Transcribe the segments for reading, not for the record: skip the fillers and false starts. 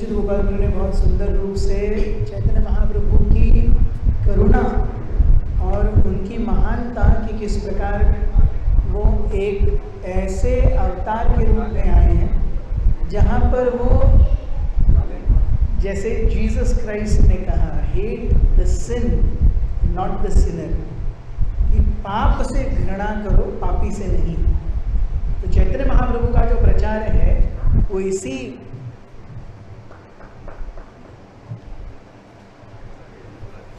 पूज्य गोपाल गुरु ने बहुत सुंदर रूप से चैतन्य महाप्रभु की करुणा और उनकी महानता की किस प्रकार वो एक ऐसे अवतार के रूप में आए हैं जहाँ पर वो, जैसे जीसस क्राइस्ट ने कहा, hate the sin not the sinner, कि पाप से घृणा करो, पापी से नहीं। तो चैतन्य महाप्रभु का जो प्रचार है वो इसी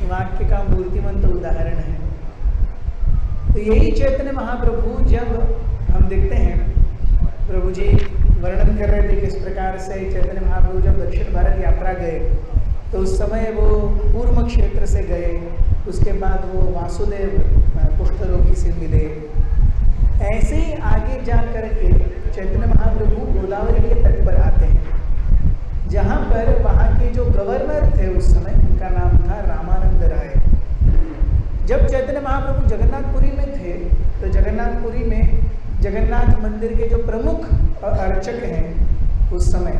वाक्य का मूर्तिमंत उदाहरण है। तो यही चैतन्य महाप्रभु, जब हम देखते हैं प्रभु जी वर्णन कर रहे थे किस प्रकार से चैतन्य महाप्रभु जब दक्षिण भारत यात्रा गए तो उस समय वो कूर्म क्षेत्र से गए, उसके बाद वो वासुदेव कुष्ठ रोगी से मिले। ऐसे ही आगे जा करके चैतन्य महाप्रभु गोदावरी के तट पर आते हैं, जहाँ पर वहाँ के जो गवर्नर थे उस समय, उनका नाम था रामानंद राय। जब चैतन्य महाप्रभु जगन्नाथपुरी में थे तो जगन्नाथपुरी में जगन्नाथ मंदिर के जो प्रमुख अर्चक हैं उस समय,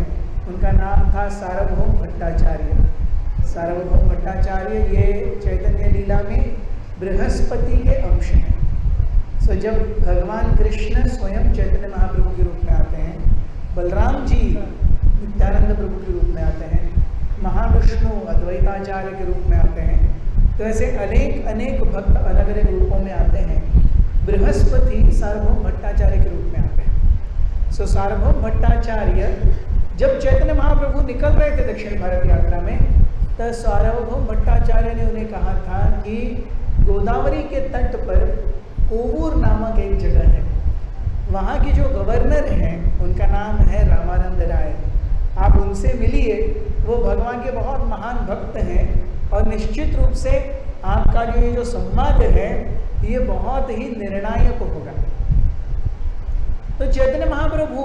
उनका नाम था सार्वभौम भट्टाचार्य। सार्वभौम भट्टाचार्य ये चैतन्य लीला में बृहस्पति के अंश हैं। सो जब भगवान कृष्ण स्वयं चैतन्य महाप्रभु के रूप में आते हैं, बलराम जी नित्यानंद प्रभु के रूप में आते हैं, महाविष्णु अद्वैताचार्य के रूप में आते हैं, तो ऐसे अनेक अनेक भक्त अलग अलग रूपों में आते हैं। बृहस्पति सार्वभौम भट्टाचार्य के रूप में आते हैं। सो सार्वभौम भट्टाचार्य जब चैतन्य महाप्रभु निकल रहे थे दक्षिण भारत यात्रा में, तो सार्वभौम भट्टाचार्य ने उन्हें कहा था कि गोदावरी के तट पर कोवूर नामक एक जगह है, वहाँ की जो गवर्नर हैं उनका नाम है रामानंद राय, आप उनसे मिलिए। वो भगवान के बहुत महान भक्त हैं और निश्चित रूप से आपका जो संवाद है ये बहुत ही निर्णायक होगा। तो चैतन्य महाप्रभु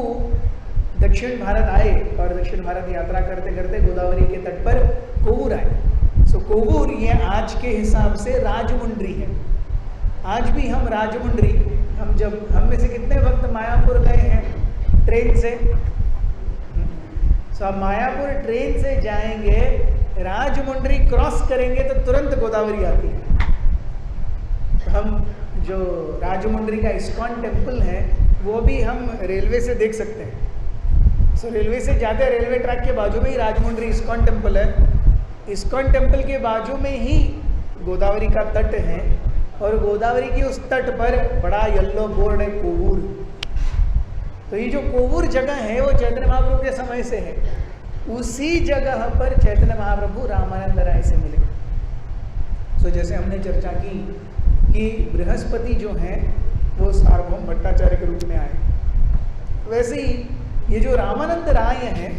दक्षिण भारत आए और दक्षिण भारत यात्रा करते करते गोदावरी के तट पर कोवूर आए। सो कोवूर ये आज के हिसाब से राजमुंड्री है। आज भी हम राजमुंड्री, हम में से कितने वक्त मायापुर गए हैं ट्रेन से? तो आप मायापुर ट्रेन से जाएंगे, राजमुंड्री क्रॉस करेंगे तो तुरंत गोदावरी आती है। हम जो राजमुंड्री का इस्कॉन टेम्पल है वो भी हम रेलवे से देख सकते हैं। सो रेलवे से जाते हैं, रेलवे ट्रैक के बाजू में ही राजमुंड्री इस्कॉन टेम्पल है। इस्कॉन टेम्पल के बाजू में ही गोदावरी का तट है और गोदावरी की उस तट पर बड़ा येलो बोर्ड है कोवूर। तो ये जो कोवूर जगह है वो चैतन्य महाप्रभु के समय से है। उसी जगह पर चैतन्य महाप्रभु रामानंद राय से मिले। सो जैसे हमने चर्चा की कि बृहस्पति जो हैं वो सार्वभौम भट्टाचार्य के रूप में आए, वैसे ही ये जो रामानंद राय हैं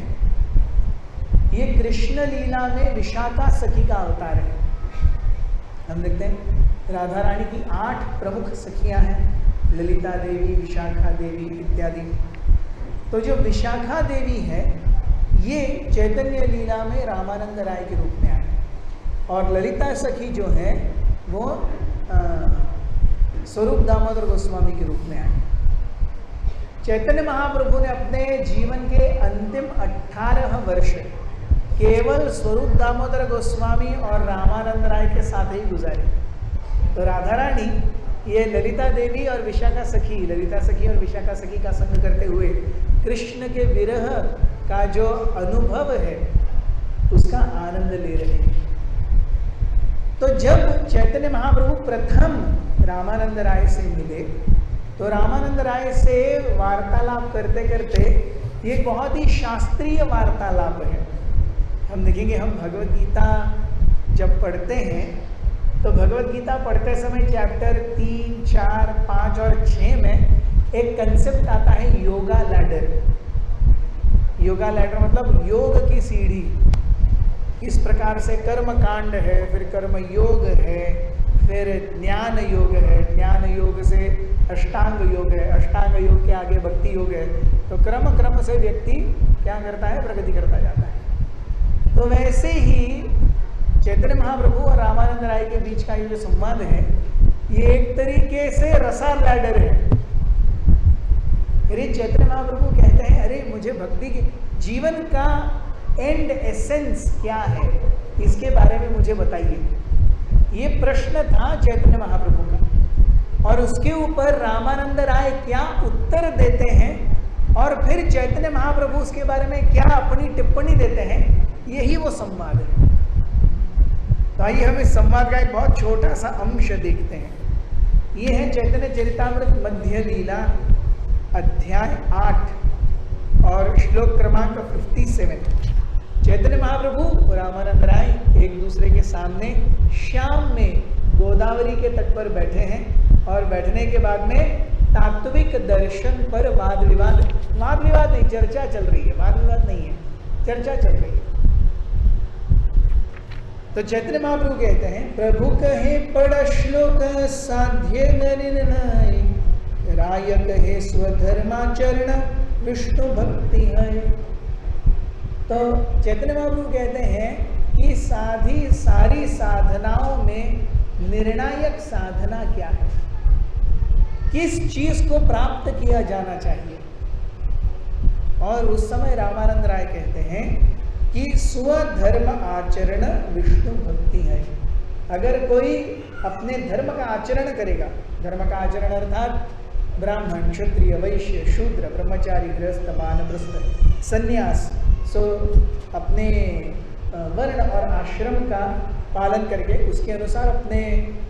ये कृष्ण लीला में विशाखा सखी का अवतार है। हम देखते हैं राधा रानी की 8 प्रमुख सखियां हैं, ललिता देवी, विशाखा देवी इत्यादि। तो जो विशाखा देवी है ये चैतन्य लीला में रामानंद राय के रूप में आए और ललिता सखी जो है वो स्वरूप दामोदर गोस्वामी के रूप में आए। चैतन्य महाप्रभु ने अपने जीवन के अंतिम 18 वर्ष केवल स्वरूप दामोदर गोस्वामी और रामानंद राय के साथ ही गुजारे। तो राधा रानी ये ललिता देवी और विशाखा सखी, ललिता सखी और विशाखा सखी का संग करते हुए कृष्ण के विरह का जो अनुभव है उसका आनंद ले रहे हैं। तो जब चैतन्य महाप्रभु प्रथम रामानंद राय से मिले तो रामानंद राय से वार्तालाप करते करते ये बहुत ही शास्त्रीय वार्तालाप है। हम देखेंगे, हम भगवत गीता जब पढ़ते हैं तो भगवत गीता पढ़ते समय चैप्टर 3, 4, 5 और 6 में एक कंसेप्ट आता है योगा लैडर। योगा लैडर मतलब योग की सीढ़ी। इस प्रकार से कर्म कांड है, फिर कर्म योग है, फिर ज्ञान योग है, ज्ञान योग से अष्टांग योग है, अष्टांग योग के आगे भक्ति योग है। तो क्रम क्रम से व्यक्ति क्या करता है? प्रगति करता जाता है। तो वैसे ही चैतन्य महाप्रभु और रामानंद राय के बीच का ये जो संवाद है ये एक तरीके से रसा लैडर है। अरे चैतन्य महाप्रभु कहते हैं, अरे मुझे भक्ति के जीवन का एंड एसेंस क्या है, इसके बारे में मुझे बताइए। ये प्रश्न था चैतन्य महाप्रभु का, और उसके ऊपर रामानंद राय क्या उत्तर देते हैं और फिर चैतन्य महाप्रभु उसके बारे में क्या अपनी टिप्पणी देते हैं, यही वो संवाद है। तो आइए हम इस संवाद का एक बहुत छोटा सा अंश देखते हैं। ये है चैतन्य चरितामृत मध्य लीला अध्याय 8 और श्लोक क्रमांक 57। चैतन्य महाप्रभु और रामानंद राय एक दूसरे के सामने शाम में गोदावरी के तट पर बैठे हैं, और बैठने के बाद में तात्विक दर्शन पर वाद विवाद नहीं, चर्चा चल रही है, वाद विवाद नहीं है, चर्चा चल रही है। तो चैतन्य महाप्रभु कहते हैं, प्रभु कहे पढ़ श्लोक साध्य निर्णय, राय कहे स्वधर्माचरण विष्णु भक्ति है। तो चैतन्य महाप्रभु कहते हैं कि सारी साधनाओं में निर्णायक साधना क्या है, किस चीज को प्राप्त किया जाना चाहिए। और उस समय रामानंद राय कहते हैं कि स्वधर्म आचरण विष्णु भक्ति है। अगर कोई अपने धर्म का आचरण करेगा, धर्म का आचरण अर्थात ब्राह्मण, क्षत्रिय, वैश्य, शूद्र, ब्रह्मचारी, गृहस्थ, वानप्रस्थ, संन्यास, सो अपने वर्ण और आश्रम का पालन करके, उसके अनुसार अपने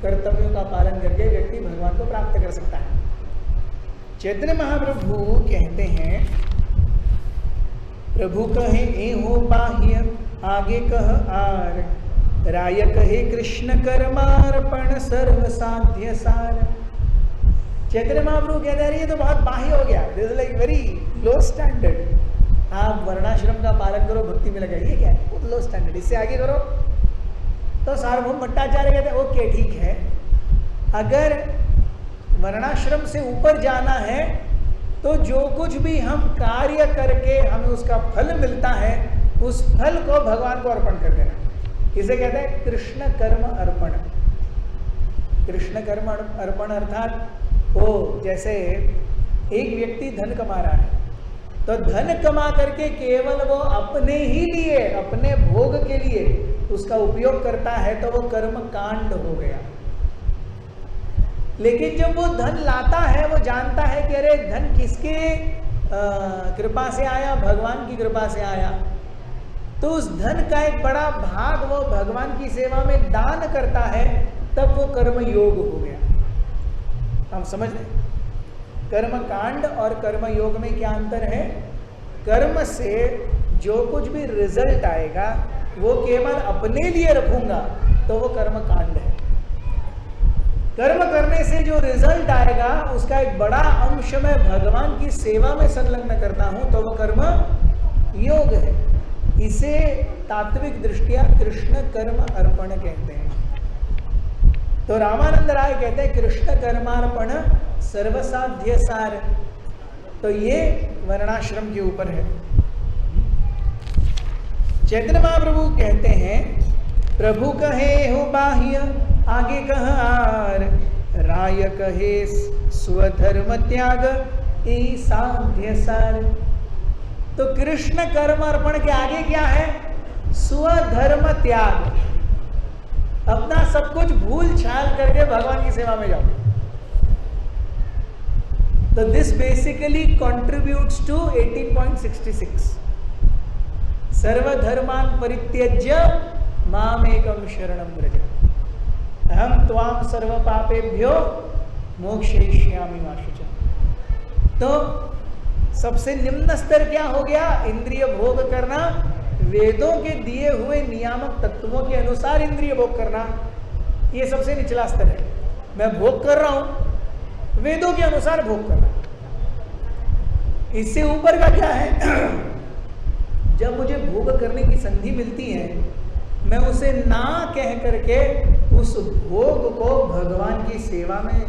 कर्तव्यों का पालन करके व्यक्ति भगवान को प्राप्त कर सकता है। चैतन्य महाप्रभु कहते हैं, प्रभु कहे एहो बाह्य, आगे कह आर, राय कहे कृष्ण कर्मार्पण सर्व साध्य सार। चैतन्य महाप्रभु कहते हैं ये तो बहुत बाह्य हो गया, this is like very low standard. आप वर्णाश्रम का पालन करो, भक्ति में लगाइए, क्या है वो लो स्टैंडर्ड, इससे आगे करो। तो सार्वभौम भट्टाचार्य कहते हैं ओके ठीक है, अगर वर्णाश्रम से ऊपर जाना है तो जो कुछ भी हम कार्य करके हमें उसका फल मिलता है, उस फल को भगवान को अर्पण कर देना, इसे कहते हैं कृष्ण कर्म अर्पण। कृष्ण कर्म अर्पण अर्थात वो जैसे एक व्यक्ति धन कमा रहा है, तो धन कमा करके केवल वो अपने ही लिए, अपने भोग के लिए उसका उपयोग करता है, तो वो कर्म कांड हो गया। लेकिन जब वो धन लाता है, वो जानता है कि अरे धन किसके कृपा से आया, भगवान की कृपा से आया, तो उस धन का एक बड़ा भाग वो भगवान की सेवा में दान करता है, तब वो कर्म योग हो गया। हम समझ लें, कर्म कांड और कर्म योग में क्या अंतर है। कर्म से जो कुछ भी रिजल्ट आएगा वो केवल अपने लिए रखूंगा तो वो कर्म कांड है। कर्म करने से जो रिजल्ट आएगा उसका एक बड़ा अंश मैं भगवान की सेवा में संलग्न करता हूं, तो वो कर्म योग है। इसे तात्विक दृष्टिया कृष्ण कर्म अर्पण कहते हैं। तो रामानंद राय कहते हैं कृष्ण कर्मार्पण सर्वसाध्य सार। तो ये वर्णाश्रम के ऊपर है। चैतन्य महाप्रभु कहते हैं, प्रभु कहे हो बाह्य, आगे कह आर, राय कहे स्वधर्म त्याग, ई साध्य सार। तो कृष्ण कर्म अर्पण के आगे क्या है? स्वधर्म त्याग। अपना सब कुछ भूल छाल करके भगवान की सेवा में जाओ। तो दिस बेसिकली कंट्रीब्यूट्स टू 18.66। सर्वधर्मान परित्यज्य माम एकम शरणम व्रज, अहम त्वाम सर्व पापेभ्यो मोक्षयिष्यामि मा शुचः। तो सबसे निम्न स्तर क्या हो गया? इंद्रिय भोग करना, वेदों के दिए हुए नियामक तत्वों के अनुसार इंद्रिय भोग करना, ये सबसे निचला स्तर है। मैं भोग कर रहा हूं, वेदों के अनुसार भोग करना। इससे ऊपर का क्या है? जब मुझे भोग करने की संधि मिलती है, मैं उसे ना कह करके उस भोग को भगवान की सेवा में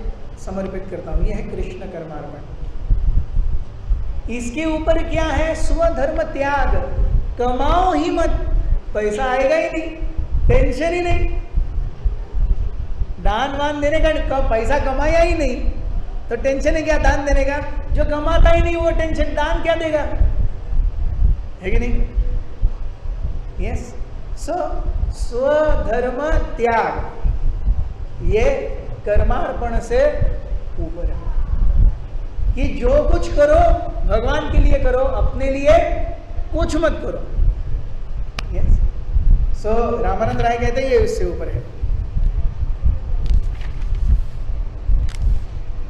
समर्पित करता हूं। यह है कृष्ण कर्मार्पण। इसके ऊपर क्या है? स्वधर्म त्याग। कमाओ ही मत, पैसा आएगा ही नहीं, टेंशन ही नहीं। दान वान देने का पैसा कमाया ही नहीं तो टेंशन है क्या दान देने का? जो कमाता ही नहीं वो टेंशन, दान क्या देगा? है कि नहीं? यस, सो स्वधर्म त्याग ये कर्मार्पण से ऊपर है कि जो कुछ करो भगवान के लिए करो, अपने लिए कुछ मत करो। यस, सो रामानंद राय कहते हैं ये इससे ऊपर है।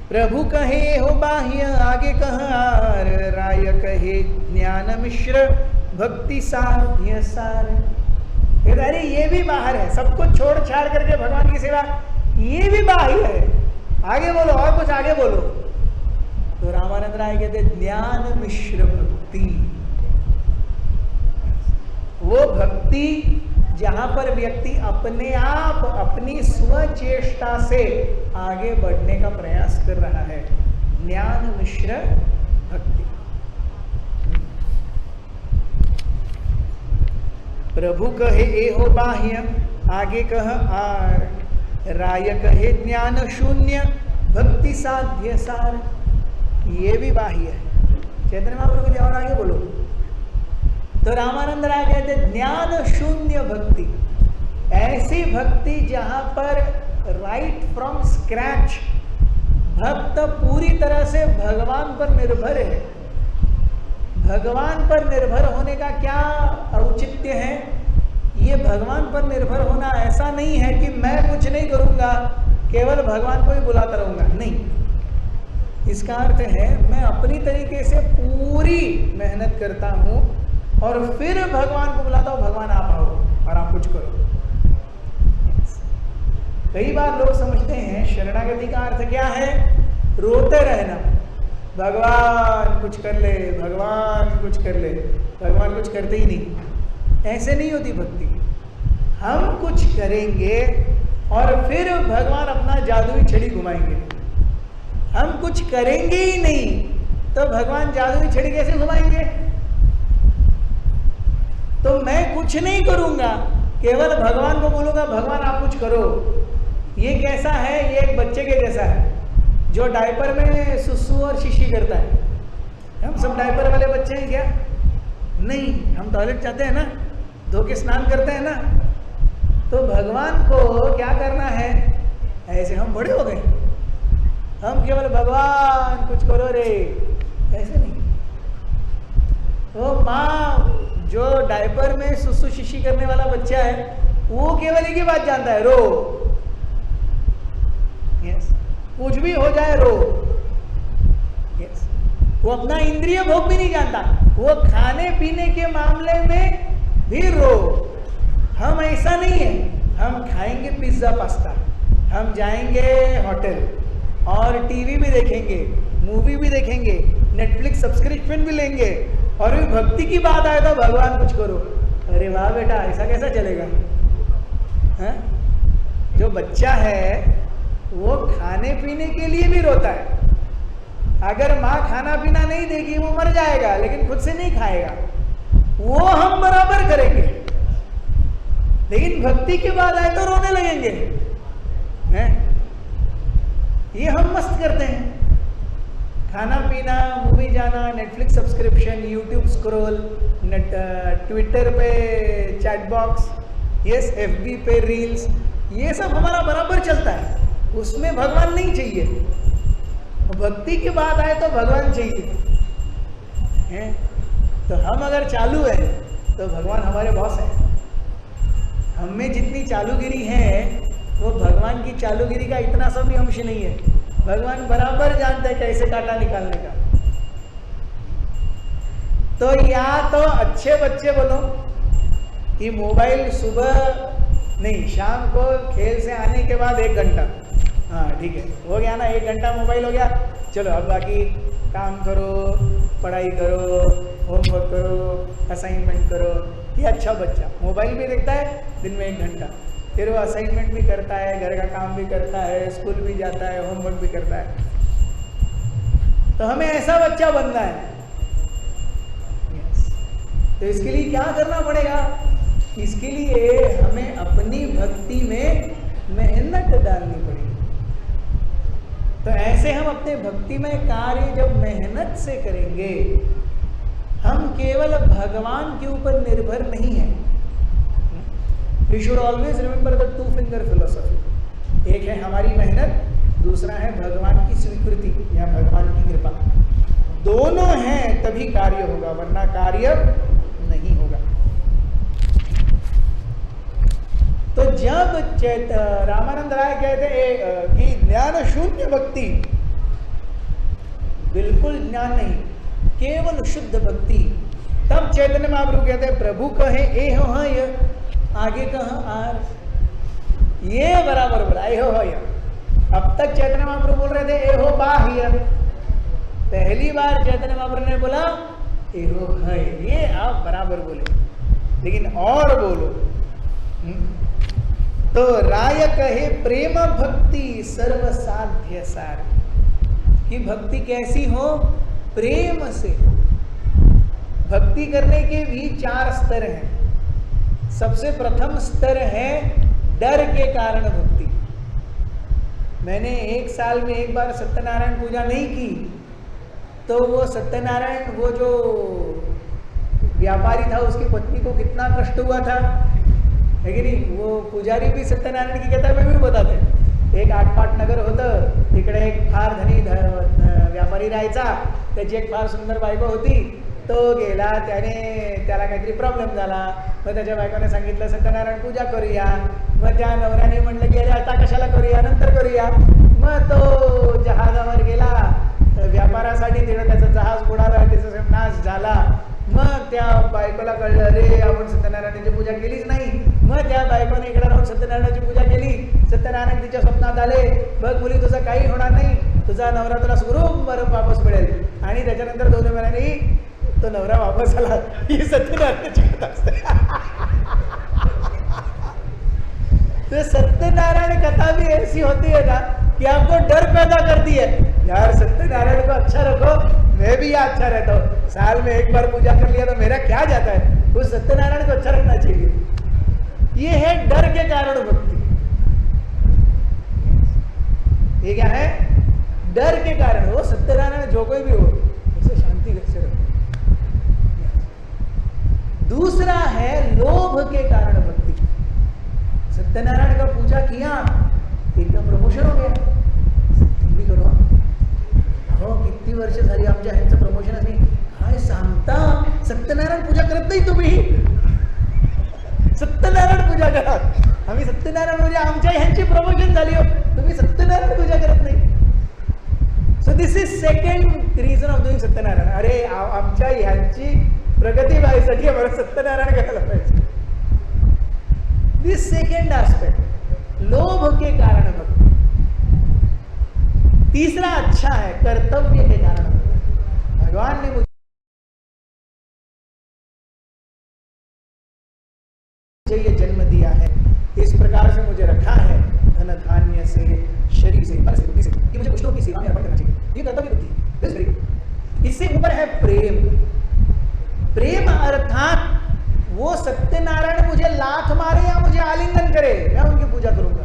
प्रभु कहे हो बाह्य आगे कहार, राय कहे ज्ञान मिश्र भक्ति साध्य सार। अरे ये भी बाहर है, सब कुछ छोड़ छाड़ करके भगवान की सेवा, ये भी बाह्य है। आगे बोलो और कुछ आगे बोलो। तो रामानंद राय कहते ज्ञान मिश्र भक्ति, वो भक्ति जहां पर व्यक्ति अपने आप अपनी स्वचेष्टा से आगे बढ़ने का प्रयास कर रहा है, ज्ञान मिश्र भक्ति। प्रभु कहे एहो बाह्य आगे कह आर, राय कहे ज्ञान शून्य भक्ति साध्य सार। ये भी बाह्य है। चैतन्य महाप्रभु जी और आगे बोलो। तो रामानंद राय कहते ज्ञान शून्य भक्ति, ऐसी भक्ति जहां पर राइट फ्रॉम स्क्रैच भक्त पूरी तरह से भगवान पर निर्भर है। भगवान पर निर्भर होने का क्या औचित्य है? ये भगवान पर निर्भर होना ऐसा नहीं है कि मैं कुछ नहीं करूंगा, केवल भगवान को ही बुलाता रहूंगा, नहीं। इसका अर्थ है मैं अपनी तरीके से पूरी मेहनत करता हूं और फिर भगवान को बुलाता हूं, भगवान आप आओ और आप कुछ करो। कई बार लोग समझते हैं शरणागति का अर्थ क्या है? रोते रहना, भगवान कुछ कर ले, भगवान कुछ कर ले, भगवान कुछ करते ही नहीं। ऐसे नहीं होती भक्ति। हम कुछ करेंगे और फिर भगवान अपना जादुई छड़ी घुमाएंगे। हम कुछ करेंगे ही नहीं तो भगवान जादुई छड़ी कैसे घुमाएंगे? तो मैं कुछ नहीं करूंगा, केवल भगवान को बोलूंगा भगवान आप कुछ करो। ये कैसा है? ये एक बच्चे के जैसा है जो डायपर में सुसु और शीशी करता है। हम सब डायपर वाले बच्चे हैं क्या? नहीं, हम टॉयलेट जाते हैं ना, धो के स्नान करते हैं ना। तो भगवान को क्या करना है? ऐसे हम बड़े हो गए, हम केवल भगवान कुछ करो रे, ऐसे नहीं। तो माँ जो डायपर में सुसु शीशी करने वाला बच्चा है वो केवल एक ही बात जानता है, रो। यस, कुछ भी हो जाए रो। यस, वो अपना इंद्रिय भोग भी नहीं जानता, वो खाने पीने के मामले में भी रो। हम ऐसा नहीं है, हम खाएंगे पिज्जा पास्ता, हम जाएंगे होटल और टीवी भी देखेंगे, मूवी भी देखेंगे, नेटफ्लिक्स सब्सक्रिप्शन भी लेंगे, और भी भक्ति की बात आए तो भगवान कुछ करो। अरे वाह बेटा, ऐसा कैसा चलेगा? है? जो बच्चा है वो खाने पीने के लिए भी रोता है। अगर माँ खाना पीना नहीं देगी वो मर जाएगा, लेकिन खुद से नहीं खाएगा। वो हम बराबर करेंगे, लेकिन भक्ति की बात आए तो रोने लगेंगे। हैं? ये हम मस्त करते हैं। खाना पीना, मूवी जाना, Netflix subscription, YouTube scroll, Twitter पे चैट बॉक्स, यस, एफबी पे रील्स, ये सब हमारा बराबर चलता है। उसमें भगवान नहीं चाहिए। भक्ति की बात आए तो भगवान चाहिए। हैं? तो हम अगर चालू है तो भगवान हमारे बॉस हैं। हम में जितनी चालूगिरी है वो भगवान की चालूगिरी का इतना सा भी अंश नहीं है। भगवान बराबर जानते हैं कैसे कांटा निकालने का। तो या तो अच्छे बच्चे बोलो कि मोबाइल सुबह नहीं, शाम को खेल से आने के बाद 1 घंटा, हाँ ठीक है, हो गया ना, 1 घंटा मोबाइल हो गया, चलो अब बाकी काम करो, पढ़ाई करो, होमवर्क करो, असाइनमेंट करो। ये अच्छा बच्चा मोबाइल भी देखता है दिन में 1 घंटा, फिर वो असाइनमेंट भी करता है, घर का काम भी करता है, स्कूल भी जाता है, होमवर्क भी करता है। तो हमें ऐसा बच्चा बनना है। तो इसके लिए क्या करना पड़ेगा? इसके लिए हमें अपनी भक्ति में मेहनत डालनी पड़ेगी। तो ऐसे हम अपने भक्ति में कार्य जब मेहनत से करेंगे, हम केवल भगवान के ऊपर निर्भर नहीं है, we should always remember the two finger philosophy. एक है हमारी मेहनत, दूसरा है भगवान की स्वीकृति या भगवान की कृपा। दोनों हैं तभी कार्य होगा, वरना कार्य नहीं होगा। तो जब रामानंद राय कहते कि ज्ञान शून्य भक्ति, बिल्कुल ज्ञान नहीं, केवल शुद्ध भक्ति, तब चैतन्य महाप्रभु कहते हैं प्रभु कहे ए हो हाँ य, आगे कहा आर, ये बराबर बोला ए हो हाँ य। अब तक चैतन्य महाप्रभु बोल रहे थे ए हो बाह्य, पहली बार चैतन्य महाप्रभु ने बोला ए हो है, ये आप बराबर बोले, लेकिन और बोलो। तो राय कहे प्रेम भक्ति सर्व साध्य सार, कि भक्ति कैसी हो, प्रेम से। भक्ति करने के भी 4 स्तर हैं। सबसे प्रथम स्तर है डर के कारण भक्ति। मैंने 1 साल में 1 बार सत्यनारायण पूजा नहीं की, तो वो सत्यनारायण, वो जो व्यापारी था उसकी पत्नी को कितना कष्ट हुआ था, है कि नहीं। वो पुजारी भी सत्यनारायण की कथा में भी बताते। एक आटपाट नगर होतं, तिकडे एक फार धनी व्यापारी राहायचा, त्याची एक फार सुंदर बायको होती। तो गेला, त्याला काहीतरी प्रॉब्लेम झाला, मग त्याच्या बायकोने सांगितलं सत्यनारायण पूजा करूया। मग त्या नवऱ्याने म्हटलं की अरे आता कशाला करूया, नंतर करूया। मग तो जहाजावर गेला व्यापारासाठी, तिकडे त्याचं जहाज बुडालं, त्याचा नाश झाला। मग त्या बायकोला कळलं अरे आपण सत्यनारायणाची पूजा केलीच नाही। मग त्या बायकोने इकडे राहून सत्यनारायणाची पूजा केली। सत्यनारायण तिच्या स्वप्नात आले, बघ मुली तुझं काही होणार नाही, तुझा नवरा तुला सुखरूप बरं वापस मिळेल। आणि त्याच्यानंतर 2 महिन्यांनी तो नवरा वापस आला। ही सत्यनारायणाची कथा असते। तो सत्यनारायण कथा भी ऐसी होती है ना कि आपको डर पैदा करती है, यार सत्यनारायण को अच्छा रखो, मैं भी यहाँ अच्छा रहता हूँ। साल में 1 बार पूजा कर लिया तो मेरा क्या जाता है, उस सत्यनारायण को अच्छा रखना चाहिए। ये है डर के कारण भक्ति। ये क्या है, डर के कारण। वो सत्यनारायण जो कोई भी हो उसे शांति से रखो। दूसरा है लोभ के कारण भक्ति। सत्यनारायण का पूजा किया, एकदम प्रमोशन हो गया, तुम्ही करो हो, किती वर्ष झाली आमच्या ह्यांचं प्रमोशन नाही, काय सांगता, सत्यनारायण पूजा करत नाही तुम्ही, सत्यनारायण पूजा करा। आम्ही सत्यनारायण म्हणजे आमच्या ह्यांची प्रमोशन झाली हो, तुम्ही सत्यनारायण पूजा करत नाही। So this is second reason of doing Satyanarayan. अरे आमच्या ह्यांची प्रगती व्हायसाठी आम्हाला सत्यनारायण करायला पाहिजे। दिस सेकंड एस्पेक्ट, लोभ के कारण भक्ति। तीसरा अच्छा है, कर्तव्य के कारण भक्ति। भगवान ने मुझे ये जन्म दिया है, इस प्रकार से मुझे रखा है, धन धान्य से, शरीर से, मन से, बुद्धि से, कि मुझे कुछ लोगों की सेवा में अर्पण करना चाहिए। ये कर्तव्य बुद्धि है। This very good. इससे ऊपर है प्रेम। प्रेम अर्थात वो सत्यनारायण मुझे लात मारे या मुझे आलिंगन करे, मैं उनकी पूजा करूंगा।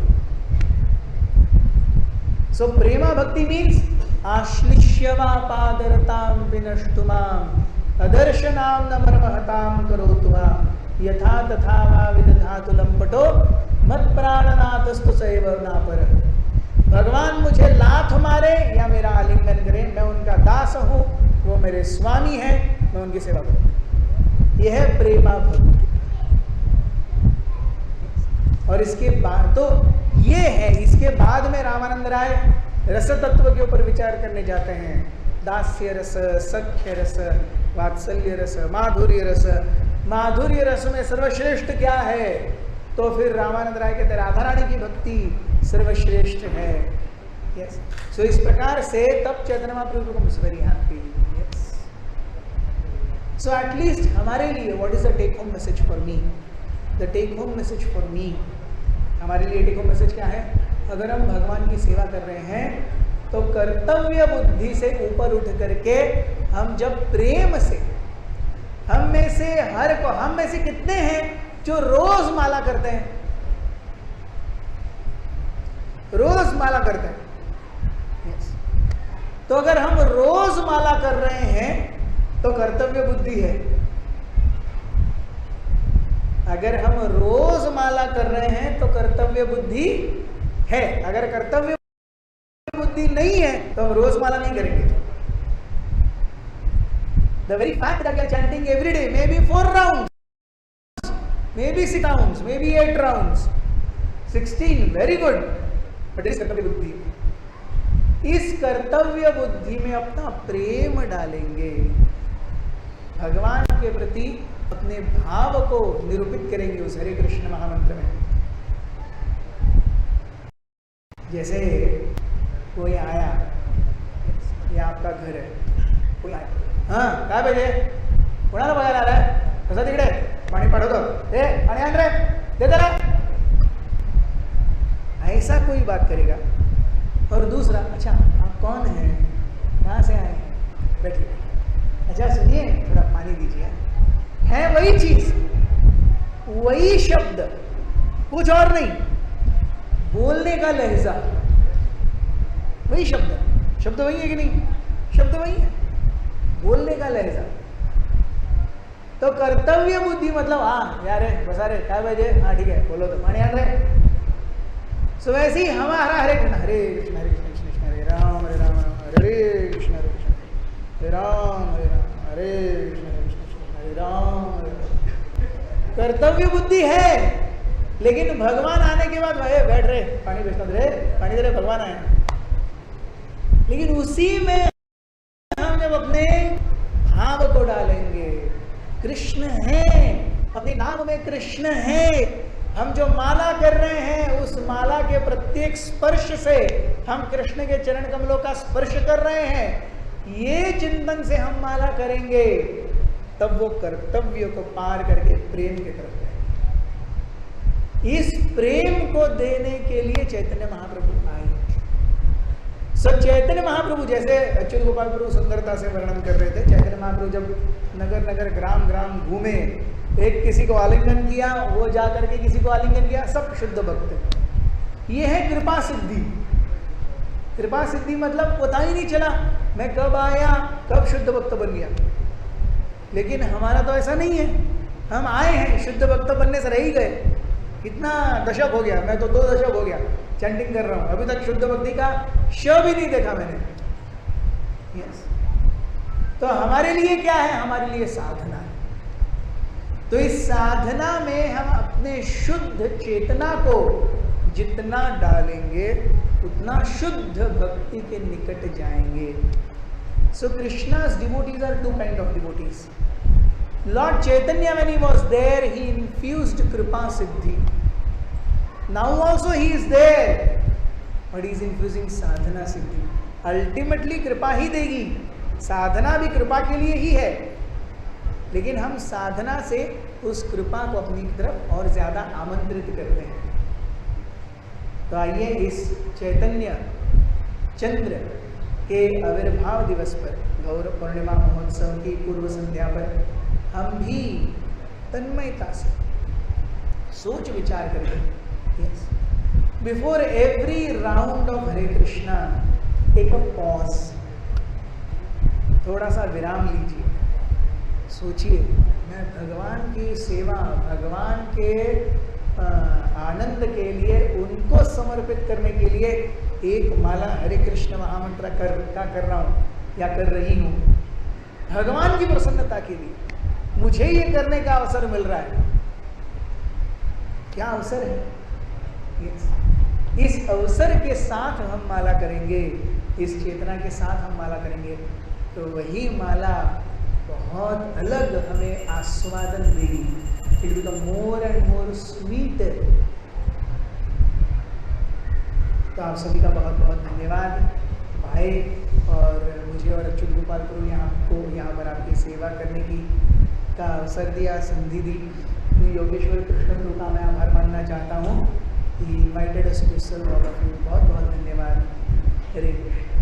सो प्रेमा भक्ति मीन्स आश्लिष्यवापादरताम विनष्टुमाम अदर्शनाम न मर्महताम करोतुमाम यथा तथा वा विदधातु लंपटो मत प्राणनाथस्तु सैव नापर। भगवान मुझे लात मारे या मेरा आलिंगन करे, मैं उनका दास हूं, वो मेरे स्वामी हैं, मैं उनकी सेवा करूं। यह है प्रेमा भक्ति। और इसके बाद तो ये है, इसके बाद में रामानंद राय रस तत्व के ऊपर विचार करने जाते हैं। दास्य रस, सख्य रस, वात्सल्य रस, माधुर्य रस। माधुर्य रस में सर्वश्रेष्ठ क्या है, तो फिर रामानंद राय कहते राधा रानी की भक्ति सर्वश्रेष्ठ है। यस, सो इस प्रकार से तब चैतन्य महाप्रभु को is very happy. Yes, so at least हमारे लिए what is the take home message for me, the take home message for me, हमारे लिए टेक होम मैसेज क्या है, अगर हम भगवान की सेवा कर रहे हैं तो कर्तव्य बुद्धि से ऊपर उठ करके हम जब प्रेम से, हम में से हर को, हम में से कितने हैं जो रोज माला करते हैं, रोज माला करते हैं। yes. तो अगर हम रोज माला कर रहे हैं तो कर्तव्य बुद्धि है। अगर हम रोज माला कर रहे हैं तो कर्तव्य बुद्धि है, अगर कर्तव्य बुद्धि नहीं है तो हम रोज माला नहीं करेंगे। The very fact that we are chanting every day, maybe 4 rounds, maybe 6 rounds, maybe 8 rounds, 16, very good, but इस कर्तव्य बुद्धि, इस कर्तव्य बुद्धि में अपना प्रेम डालेंगे, भगवान के प्रति अपने भाव को निरूपित करेंगे उस हरे कृष्ण महामंत्र में। जैसे कोई आया, ये आपका घर है, कोई आया, हाँ काय पाहिजे, कोणाला बघायला आलाय, कसं तिकडे पाणी पाठवतो, पाणी आण रे, दे त्याला, ऐसा कोई बात करेगा। और दूसरा, अच्छा आप कौन हैं, कहाँ से आए हैं, बैठिए, अच्छा सुनिए थोड़ा पानी दीजिए, है वही चीज, वही शब्द, कुछ और नहीं, बोलने का लहजा वही शब्द, शब्द वही है कि नहीं, शब्द वही है, बोलने का लहजा। तो कर्तव्य बुद्धि मतलब हाँ यार बसा रे काय पाहिजे, हाँ ठीक है बोलो तो पाणी आण रे। सो वैसे ही हमारा हरे कृष्ण कृष्ण कृष्ण हरे राम हरे कृष्ण हरे राम हरे कृष्ण हरे राम। कर्तव्य बुद्धि है, लेकिन भगवान आने के बाद भाई बैठ रहे, पानी भेजना रे, पानी दे रहे, भगवान आए, लेकिन उसी में हम जब अपने भाव को डालेंगे, कृष्ण है, अपने नाम में कृष्ण है, हम जो माला कर रहे हैं उस माला के प्रत्येक स्पर्श से हम कृष्ण के चरण कमलों का स्पर्श कर रहे हैं, ये चिंतन से हम माला करेंगे, तब वो कर्तव्य को पार करके प्रेम की तरफ जाएंगे। इस प्रेम को देने के लिए चैतन्य महाप्रभु आए। चैतन्य महाप्रभु जैसे अच्युत गोपाल प्रभु सुंदरता से वर्णन कर रहे थे, चैतन्य महाप्रभु जब नगर नगर ग्राम ग्राम घूमे, एक किसी को आलिंगन किया, वो जा करके किसी को आलिंगन किया, सब शुद्ध भक्त। ये है कृपा सिद्धि। कृपा सिद्धि मतलब पता ही नहीं चला मैं कब आया, कब शुद्ध भक्त बन गया। लेकिन हमारा तो ऐसा नहीं है, हम आए हैं, शुद्ध भक्त बनने से रह ही गए। कितना दशक हो गया, मैं तो 2 दशक हो गया चैंटिंग कर रहा हूं, अभी तक शुद्ध भक्ति का श भी नहीं देखा मैंने। यस, तो हमारे लिए क्या है, हमारे लिए साधना है। तो इस साधना में हम अपने शुद्ध चेतना को जितना डालेंगे उतना शुद्ध भक्ति के निकट जाएंगे। सो कृष्णा's devotees are 2 kind of devotees. Lord Chaitanya, when he was there, he infused Kripa Siddhi. Now also he is there, but he is infusing Sadhana Siddhi. Ultimately कृपा ही देगी, साधना भी कृपा के लिए ही है, लेकिन हम साधना से उस कृपा को अपनी तरफ और ज्यादा आमंत्रित करते हैं। तो आइए इस चैतन्य चंद्र के आविर्भाव दिवस पर, गौर पूर्णिमा महोत्सव की पूर्व संध्या पर, हम भी तन्मयता से सोच विचार करें। Yes. Before every round of Hare Krishna, take a pause. थोड़ा सा विराम लीजिए, सोचिए मैं भगवान की सेवा, भगवान के आनंद के लिए, उनको समर्पित करने के लिए एक माला हरे कृष्ण महामंत्र कर रहा हूँ या कर रही हूँ, भगवान की प्रसन्नता के लिए मुझे ये करने का अवसर मिल रहा है। क्या अवसर है? इस अवसर के साथ हम माला करेंगे, इस चेतना के साथ हम माला करेंगे, तो वही माला बहुत अलग हमें आस्वादन देगी। It become more and more sweet. तो आप सभी का बहुत बहुत धन्यवाद भाई, और मुझे और अच्युत गोपाल प्रभु यहाँ पर आपकी सेवा करने की का अवसर दिया, संधि दी। योगेश्वर कृष्ण प्रभु का मैं आभार मानना चाहता हूँ। He invited us to serve all of you. बहुत बहुत धन्यवाद। हरे कृष्ण।